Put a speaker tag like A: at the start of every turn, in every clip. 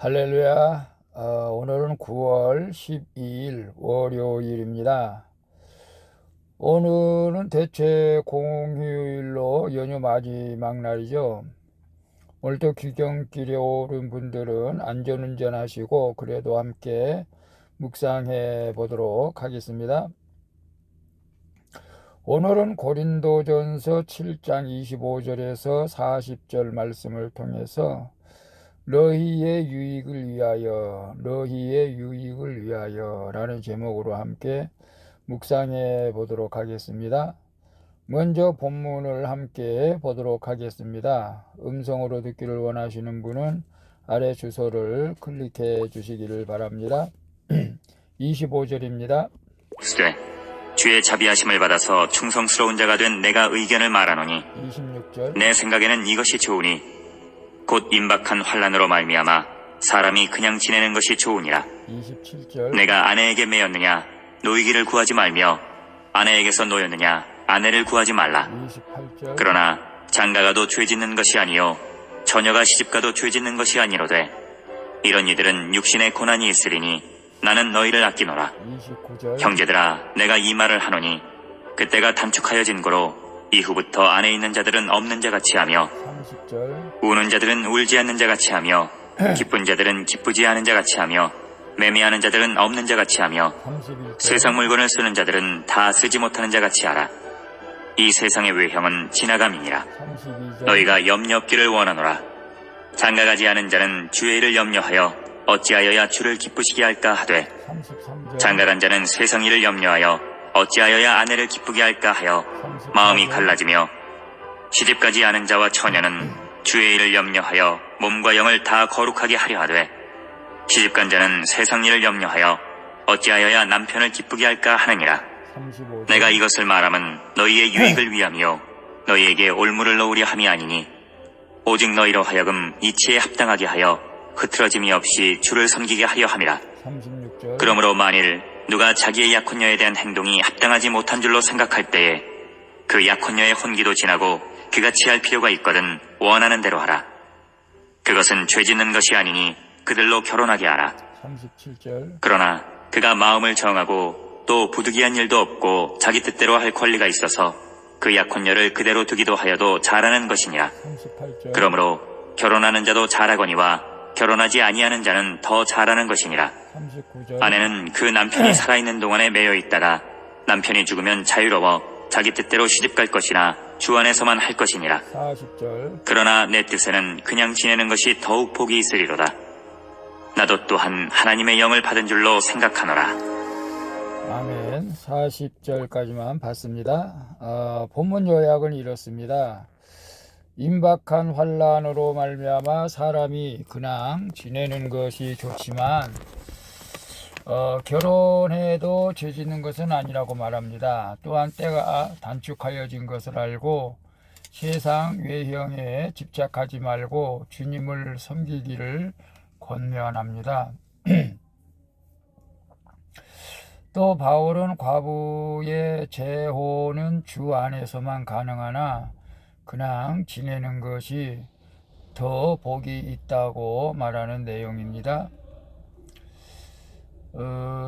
A: 할렐루야. 오늘은 9월 12일 월요일입니다. 오늘은 대체 공휴일로 연휴 마지막 날이죠. 오늘도 귀경길에 오른 분들은 안전운전 하시고 그래도 함께 묵상해 보도록 하겠습니다. 오늘은 고린도전서 7장 25절에서 40절 말씀을 통해서 너희의 유익을 위하여 라는 제목으로 함께 묵상해 보도록 하겠습니다. 먼저 본문을 함께 보도록 하겠습니다. 음성으로 듣기를 원하시는 분은 아래 주소를 클릭해 주시기를 바랍니다. 25절입니다.
B: 주의 자비하심을 받아서 충성스러운 자가 된 내가 의견을 말하노니
A: 26절
B: 내 생각에는 이것이 좋으니 곧 임박한 환난으로 말미암아 사람이 그냥 지내는 것이 좋으니라.
A: 27절
B: 내가 아내에게 매였느냐 노이기를 구하지 말며 아내에게서 노였느냐 아내를 구하지 말라.
A: 28절
B: 그러나 장가가도 죄짓는 것이 아니요 처녀가 시집가도 죄짓는 것이 아니로되 이런 이들은 육신의 고난이 있으리니 나는 너희를 아끼노라.
A: 29절
B: 형제들아 내가 이 말을 하노니 그때가 단축하여진 고로 이후부터 안에 있는 자들은 없는 자같이 하며
A: 30절
B: 우는 자들은 울지 않는 자같이 하며 기쁜 자들은 기쁘지 않은 자같이 하며 매매하는 자들은 없는 자같이 하며
A: 31절
B: 세상 물건을 쓰는 자들은 다 쓰지 못하는 자같이 하라. 이 세상의 외형은 지나감이니라.
A: 32절
B: 너희가 염려 없기를 원하노라. 장가가지 않은 자는 주의 일을 염려하여 어찌하여야 주를 기쁘시게 할까 하되
A: 33절
B: 장가간 자는 세상 일을 염려하여 어찌하여야 아내를 기쁘게 할까 하여 마음이 갈라지며 시집가지 않은 자와 처녀는 주의 일을 염려하여 몸과 영을 다 거룩하게 하려 하되 시집간 자는 세상 일을 염려하여 어찌하여야 남편을 기쁘게 할까 하느니라.
A: 35절
B: 내가 이것을 말함은 너희의 유익을 위하며 너희에게 올무를 넣으려 함이 아니니 오직 너희로 하여금 이치에 합당하게 하여 흐트러짐이 없이 주를 섬기게 하려 함이라.
A: 36절
B: 그러므로 만일 누가 자기의 약혼녀에 대한 행동이 합당하지 못한 줄로 생각할 때에 그 약혼녀의 혼기도 지나고 그가 취할 필요가 있거든 원하는 대로 하라. 그것은 죄짓는 것이 아니니 그들로 결혼하게 하라.
A: 37절
B: 그러나 그가 마음을 정하고 또 부득이한 일도 없고 자기 뜻대로 할 권리가 있어서 그 약혼녀를 그대로 두기도 하여도 잘하는 것이니라.
A: 38절
B: 그러므로 결혼하는 자도 잘하거니와 결혼하지 아니하는 자는 더 잘하는 것이니라.
A: 39절
B: 아내는 그 남편이 살아있는 동안에 매여 있다가 남편이 죽으면 자유로워 자기 뜻대로 시집갈 것이나 주 안에서만 할 것이니라.
A: 40절
B: 그러나 내 뜻에는 그냥 지내는 것이 더욱 복이 있으리로다. 나도 또한 하나님의 영을 받은 줄로 생각하노라.
A: 아멘. 40절까지만 봤습니다. 본문 요약은 이렇습니다. 임박한 환난으로 말미암아 사람이 그냥 지내는 것이 좋지만 결혼해도 죄짓는 것은 아니라고 말합니다. 또한 때가 단축하여진 것을 알고 세상 외형에 집착하지 말고 주님을 섬기기를 권면합니다. 또 바울은 과부의 재혼은 주 안에서만 가능하나 그냥 지내는 것이 더 복이 있다고 말하는 내용입니다.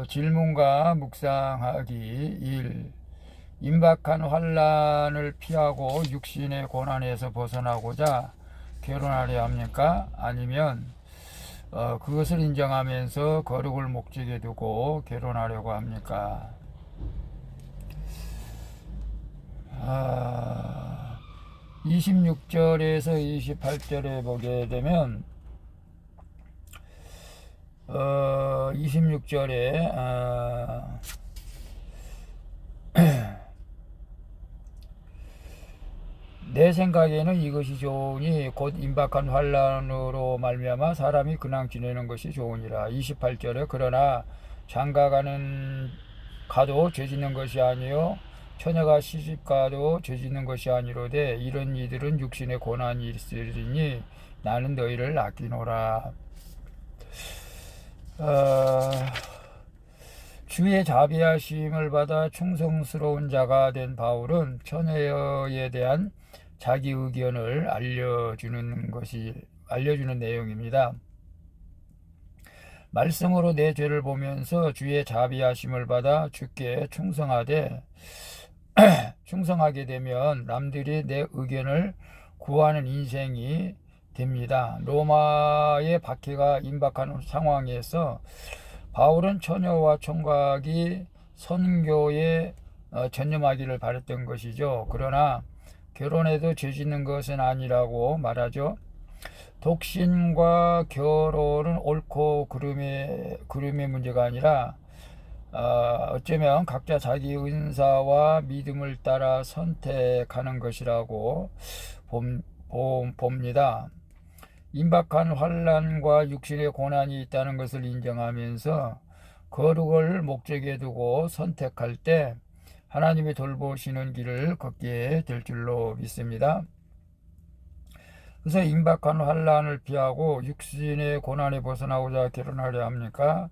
A: 질문과 묵상하기 1. 임박한 환난을 피하고 육신의 고난에서 벗어나고자 결혼하려 합니까? 아니면 그것을 인정하면서 거룩을 목적에 두고 결혼하려고 합니까? 26절에서 28절에 보게 되면 26절에 내 생각에는 이것이 좋으니 곧 임박한 환난으로 말미암아 사람이 그냥 지내는 것이 좋으니라. 28절에 그러나 장가가는 가도 죄짓는 것이 아니요 처녀가 시집가도 죄짓는 것이 아니로되 이런 이들은 육신의 고난이 있으리니 나는 너희를 아끼노라. 주의 자비하심을 받아 충성스러운 자가 된 바울은 처녀에 대한 자기 의견을 알려주는 내용입니다. 말씀으로 내 죄를 보면서 주의 자비하심을 받아 주께 충성하게 되면 남들이 내 의견을 구하는 인생이 됩니다. 로마의 박해가 임박하는 상황에서 바울은 처녀와 총각이 선교에 전념하기를 바랬던 것이죠. 그러나 결혼해도 죄 짓는 것은 아니라고 말하죠. 독신과 결혼은 옳고 그름의 문제가 아니라 어쩌면 각자 자기 은사와 믿음을 따라 선택하는 것이라고 봅니다. 임박한 환난과 육신의 고난이 있다는 것을 인정하면서 거룩을 목적에 두고 선택할 때 하나님이 돌보시는 길을 걷게 될 줄로 믿습니다. 그래서 임박한 환난을 피하고 육신의 고난에 벗어나고자 결혼하려 합니까?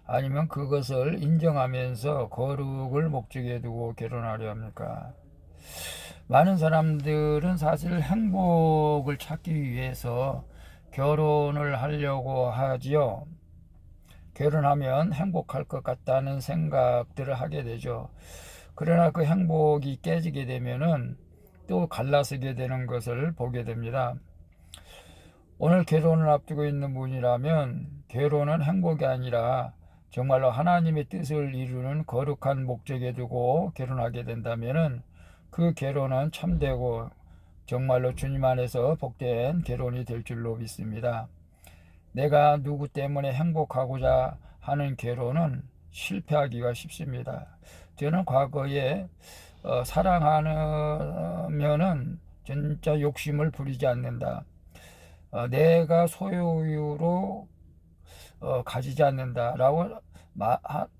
A: 아니면 그것을 인정하면서 거룩을 목적에 두고 결혼하려 합니까? 많은 사람들은 사실 행복을 찾기 위해서 결혼을 하려고 하지요. 결혼하면 행복할 것 같다는 생각들을 하게 되죠. 그러나 그 행복이 깨지게 되면은 또 갈라서게 되는 것을 보게 됩니다. 오늘 결혼을 앞두고 있는 분이라면 결혼은 행복이 아니라 정말로 하나님의 뜻을 이루는 거룩한 목적에 두고 결혼하게 된다면은 그 결혼은 참되고 정말로 주님 안에서 복된 결혼이 될 줄로 믿습니다. 내가 누구 때문에 행복하고자 하는 결혼은 실패하기가 쉽습니다. 저는 과거에 사랑하면은 진짜 욕심을 부리지 않는다. 내가 소유로 가지지 않는다라고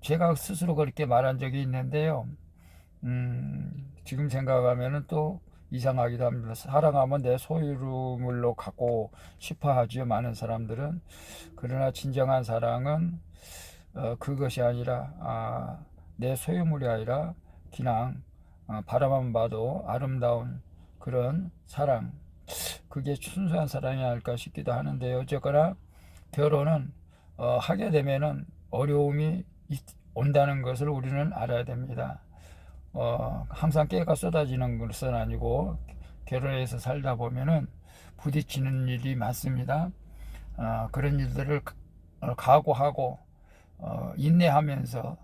A: 제가 스스로 그렇게 말한 적이 있는데요. 지금 생각하면은 또 이상하기도 합니다. 사랑하면 내 소유물로 갖고 싶어 하지요, 많은 사람들은. 그러나 진정한 사랑은 그것이 아니라 내 소유물이 아니라 그냥 바라만 봐도 아름다운 그런 사랑, 그게 순수한 사랑이 아닐까 싶기도 하는데요. 어쨌거나 결혼은 하게 되면은 어려움이 온다는 것을 우리는 알아야 됩니다. 항상 깨가 쏟아지는 것은 아니고 결혼해서 살다 보면은 부딪히는 일이 많습니다. 그런 일들을 각오하고 인내하면서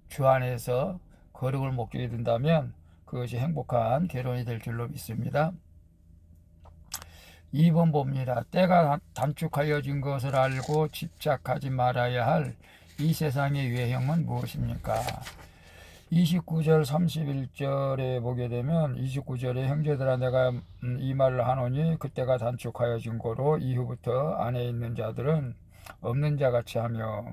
A: 주 안에서 거룩을 목적에 둔다면 그것이 행복한 결혼이 될 줄로 믿습니다. 2번 봅니다. 때가 단축하여진 것을 알고 집착하지 말아야 할 이 세상의 유행은 무엇입니까? 29절 31절에 보게 되면 29절에 형제들아 내가 이 말을 하노니 그때가 단축하여진 거로 이후부터 안에 있는 자들은 없는 자같이 하며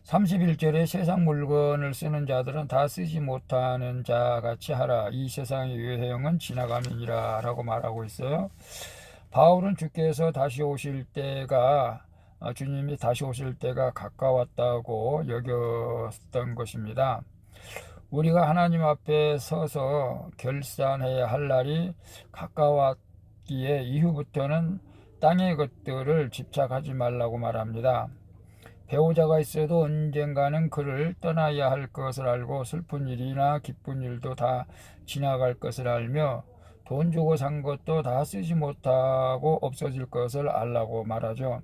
A: 31절에 세상 물건을 쓰는 자들은 다 쓰지 못하는 자같이 하라. 이 세상의 유행은 지나감이니라 라고 말하고 있어요. 바울은 주께서 다시 오실 때가 주님이 다시 오실 때가 가까웠다고 여겼던 것입니다. 우리가 하나님 앞에 서서 결산해야 할 날이 가까웠기에 이후부터는 땅의 것들을 집착하지 말라고 말합니다. 배우자가 있어도 언젠가는 그를 떠나야 할 것을 알고 슬픈 일이나 기쁜 일도 다 지나갈 것을 알며 돈 주고 산 것도 다 쓰지 못하고 없어질 것을 알라고 말하죠.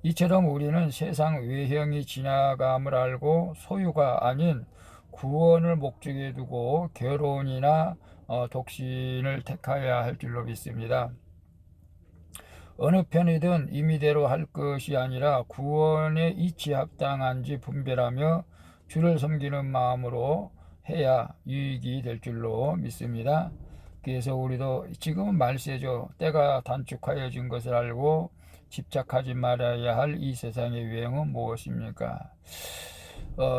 A: 이처럼 우리는 세상 외형이 지나감을 알고 소유가 아닌 구원을 목적에 두고 결혼이나 독신을 택해야 할 줄로 믿습니다. 어느 편이든 임의대로 할 것이 아니라 구원에 이치 합당한지 분별하며 주를 섬기는 마음으로 해야 유익이 될 줄로 믿습니다. 그래서 우리도 지금은 말세죠. 때가 단축하여진 것을 알고 집착하지 말아야 할 이 세상의 유행은 무엇입니까?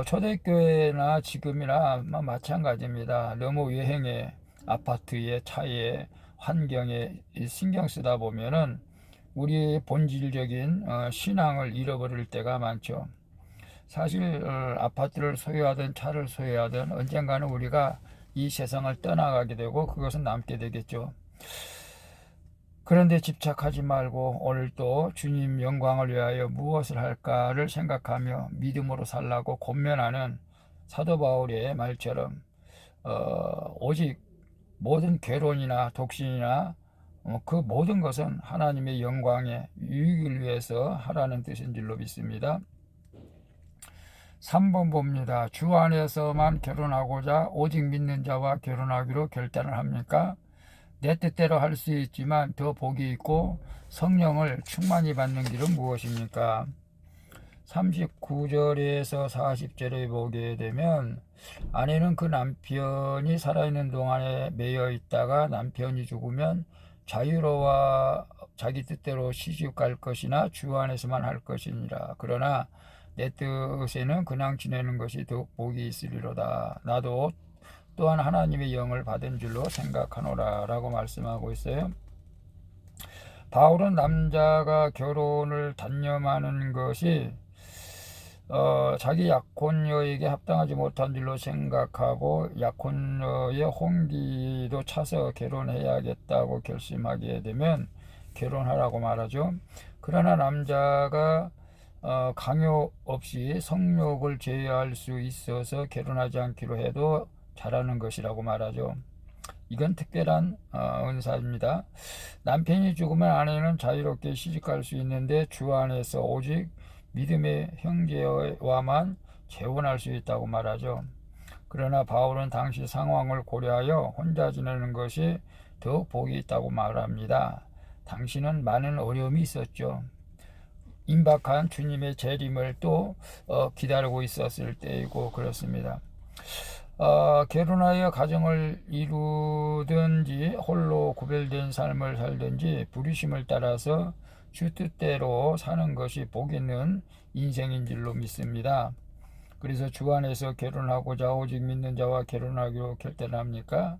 A: 초대교회나 지금이나 마찬가지입니다. 너무 유행에 아파트에 차에 환경에 신경 쓰다 보면은 우리의 본질적인 신앙을 잃어버릴 때가 많죠. 사실 아파트를 소유하든 차를 소유하든 언젠가는 우리가 이 세상을 떠나가게 되고 그것은 남게 되겠죠. 그런데 집착하지 말고 오늘 또 주님 영광을 위하여 무엇을 할까를 생각하며 믿음으로 살라고 권면하는 사도 바울의 말처럼 오직 모든 괴론이나 독신이나 그 모든 것은 하나님의 영광의 유익을 위해서 하라는 뜻인 줄로 믿습니다. 3번 봅니다. 주 안에서만 결혼하고자 오직 믿는 자와 결혼하기로 결단을 합니까? 내 뜻대로 할 수 있지만 더 복이 있고 성령을 충만히 받는 길은 무엇입니까? 39절에서 40절에 보게 되면 아내는 그 남편이 살아있는 동안에 매여 있다가 남편이 죽으면 자유로워 자기 뜻대로 시집갈 것이나 주 안에서만 할 것이니라. 그러나 내 뜻에는 그냥 지내는 것이 더욱 복이 있으리로다. 나도 또한 하나님의 영을 받은 줄로 생각하노라 라고 말씀하고 있어요. 바울은 남자가 결혼을 단념하는 것이 자기 약혼녀에게 합당하지 못한 줄로 생각하고 약혼녀의 홍기도 차서 결혼해야겠다고 결심하게 되면 결혼하라고 말하죠. 그러나 남자가 강요 없이 성욕을 제어할 수 있어서 결혼하지 않기로 해도 잘하는 것이라고 말하죠. 이건 특별한 은사입니다. 남편이 죽으면 아내는 자유롭게 시집갈 수 있는데 주 안에서 오직 믿음의 형제와만 재혼할 수 있다고 말하죠. 그러나 바울은 당시 상황을 고려하여 혼자 지내는 것이 더 복이 있다고 말합니다. 당시는 많은 어려움이 있었죠. 임박한 주님의 재림을 또 기다리고 있었을 때이고 그렇습니다. 결혼하여 가정을 이루든지 홀로 구별된 삶을 살든지 부르심을 따라서 주 뜻대로 사는 것이 복 있는 인생인 줄로 믿습니다. 그래서 주 안에서 결혼하고자 오직 믿는 자와 결혼하기로 결단합니까?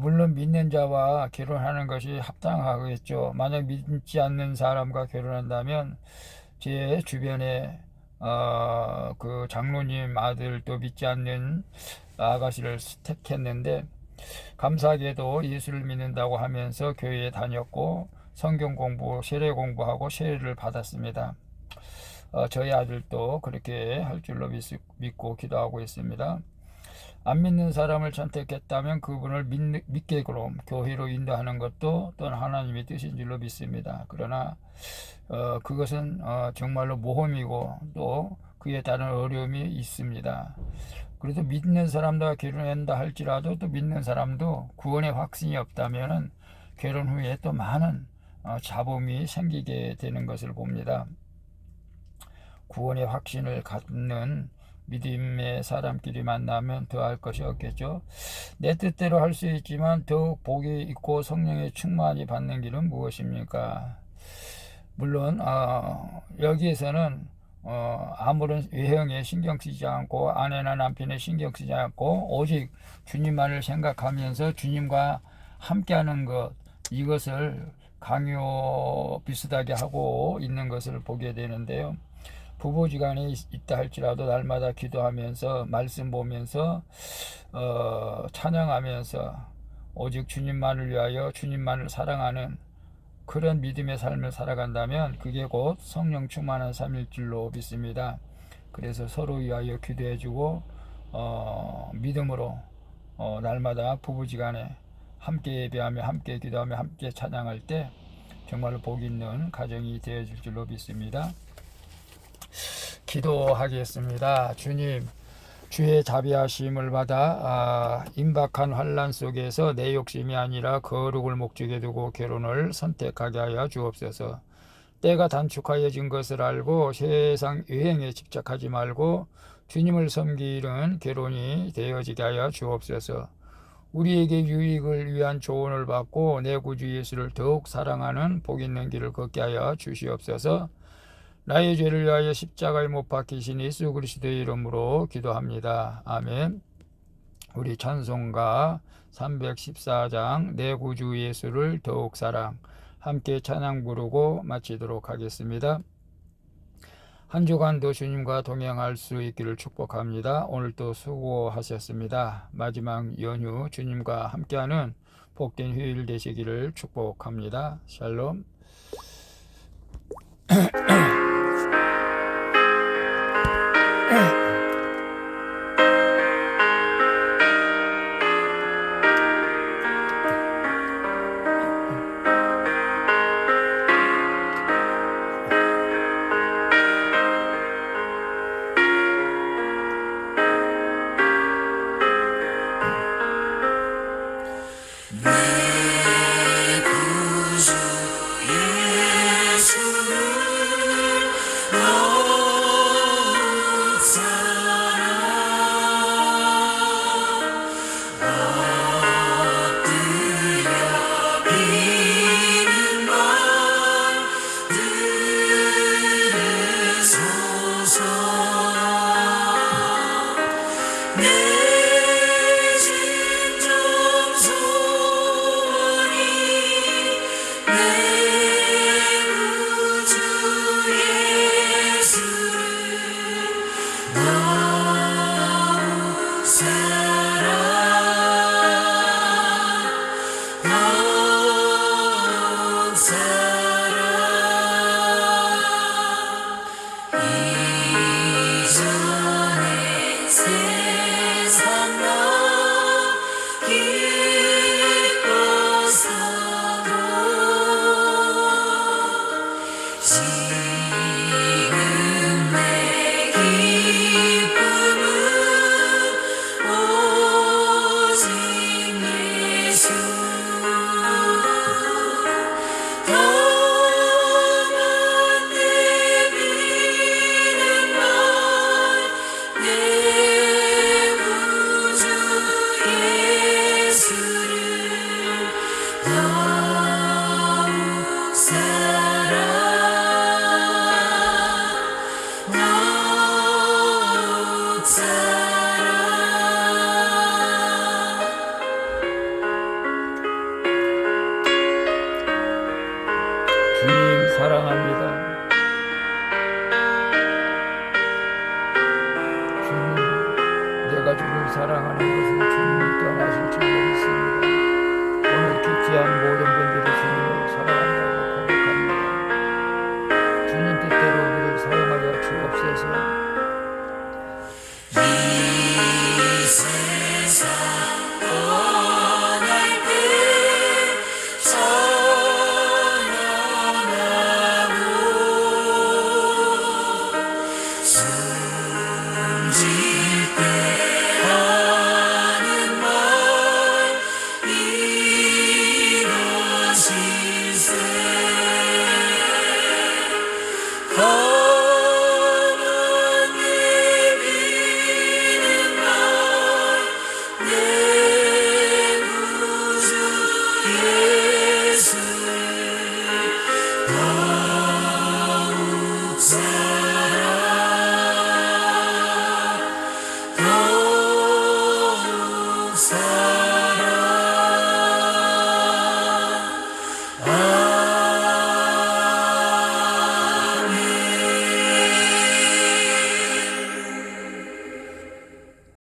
A: 물론 믿는 자와 결혼하는 것이 합당하겠죠. 만약 믿지 않는 사람과 결혼한다면 제 주변에 그 장로님 아들도 믿지 않는 아가씨를 택했는데 감사하게도 예수를 믿는다고 하면서 교회에 다녔고 성경 공부, 세례 공부하고 세례를 받았습니다. 저희 아들도 그렇게 할 줄로 믿고 기도하고 있습니다. 안 믿는 사람을 선택했다면 그분을 믿게 그럼 교회로 인도하는 것도 또한 하나님의 뜻인 줄로 믿습니다. 그러나 그것은 정말로 모험이고 또 그에 따른 어려움이 있습니다. 그래도 믿는 사람과 결혼한다 할지라도 또 믿는 사람도 구원의 확신이 없다면 결혼 후에 또 많은 잡음이 생기게 되는 것을 봅니다. 구원의 확신을 갖는 믿음의 사람끼리 만나면 더할 것이 없겠죠. 내 뜻대로 할 수 있지만 더욱 복이 있고 성령의 충만히 받는 길은 무엇입니까? 물론 여기에서는 아무런 외형에 신경 쓰지 않고 아내나 남편에 신경 쓰지 않고 오직 주님만을 생각하면서 주님과 함께하는 것, 이것을 강요 비슷하게 하고 있는 것을 보게 되는데요. 부부지간에 있다 할지라도 날마다 기도하면서 말씀 보면서 찬양하면서 오직 주님만을 위하여 주님만을 사랑하는 그런 믿음의 삶을 살아간다면 그게 곧 성령 충만한 삶일 줄로 믿습니다. 그래서 서로 위하여 기도해주고 믿음으로 날마다 부부지간에 함께 예배하며 함께 기도하며 함께 찬양할 때 정말로 복 있는 가정이 되어질 줄로 믿습니다. 기도하겠습니다. 주님, 주의 자비하심을 받아 임박한 환난 속에서 내 욕심이 아니라 거룩을 목적에 두고 결혼을 선택하게 하여 주옵소서. 때가 단축하여진 것을 알고 세상 유행에 집착하지 말고 주님을 섬기는 결혼이 되어지게 하여 주옵소서. 우리에게 유익을 위한 조언을 받고 내 구주 예수를 더욱 사랑하는 복 있는 길을 걷게 하여 주시옵소서. 나의 죄를 위하여 십자가에 못 박히신 예수 그리스도의 이름으로 기도합니다. 아멘. 우리 찬송가 314장 내 구주 예수를 더욱 사랑 함께 찬양 부르고 마치도록 하겠습니다. 한 주간도 주님과 동행할 수 있기를 축복합니다. 오늘도 수고하셨습니다. 마지막 연휴 주님과 함께하는 복된 휴일 되시기를 축복합니다. 샬롬. 주님 사랑합니다. 주님, 내가 주를 사랑하는 것은 주님